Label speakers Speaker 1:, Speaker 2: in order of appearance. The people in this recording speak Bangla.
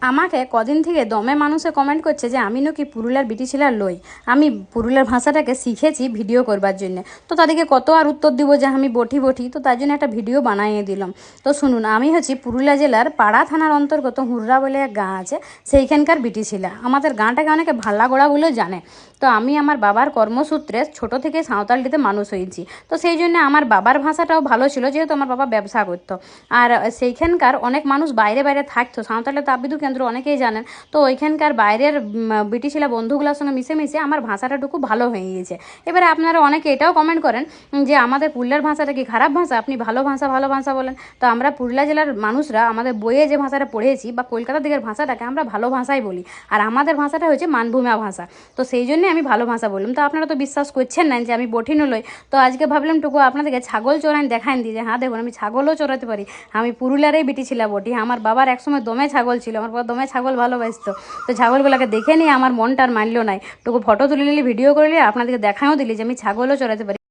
Speaker 1: আমাকে কদিন থেকে দমে মানুষে কমেন্ট করছে যে আমি নাকি পুরুলিয়ার বিটি ছেলার লই, আমি পুরুলিয়ার ভাষাটাকে শিখেছি ভিডিও করবার জন্য। তো তাদেরকে কত আর উত্তর দিব যে আমি বটি, তো তার জন্য একটা ভিডিও বানিয়ে দিলাম। তো শুনুন, আমি হচ্ছি পুরুলিয়া জেলার পাড়া থানার অন্তর্গত হুররা বলে এক গাঁ আছে, সেইখানকার বিটি ছেলা। আমাদের গাঁটাকে অনেকে ভাল্লাগোড়া বলেও জানে। তো আমি আমার বাবার কর্মসূত্রে ছোট থেকে সাঁওতালটিতে মানুষ হয়েছি। তো সেই জন্য আমার বাবার ভাষাটাও ভালো ছিল, যেহেতু আমার বাবা ব্যবসা করতো। আর সেইখানকার অনেক মানুষ বাইরে বাইরে থাকতো, সাঁওতালের তাপবিদ্যুৎ কেন্দ্র অনেকেই জানেন। তো ওইখানকার বাইরের ব্রিটিশরা বন্ধুগুলোর সঙ্গে মিশে আমার ভাষাটাটুকু ভালো হয়ে গিয়েছে। এবারে আপনারা অনেকে এটাও কমেন্ট করেন যে আমাদের পুরুলিয়ার ভাষাটা কি খারাপ ভাষা, আপনি ভালো ভাষা বলেন। তো আমরা পুরুলিয়া জেলার মানুষরা আমাদের বইয়ে যে ভাষাটা পড়েছি বা কলকাতার দিকের ভাষাটাকে আমরা ভালো ভাষাই বলি। আর আমাদের ভাষাটা হচ্ছে মানভূমিয়া ভাষা। তো সেই জন্যে আমি ভালো ভাষা বললাম। তো আপনারা তো বিশ্বাস করছেন না যে আমি বঠিনও লই। তো আজকে ভাবলাম টুকু আপনাদেরকে ছাগল চড়ান দেখান দিই যে হ্যাঁ দেখুন, আমি ছাগলও চড়াতে পারি। আমি পুরুলিয়ারই বিটি ছিলাম বটি। আমার বাবার একসময় দমে ছাগল ছিল, আমার বাবা দমে ছাগল ভালোবাসতো। তো ছাগলগুলোকে দেখে নিয়ে আমার মনটা আর মানলো নাই, টুকু ফটো তুলে নিলি, ভিডিও করে নিলি, আপনাদেরকে দেখাও দিলি যে আমি ছাগলও চড়াতে পারি।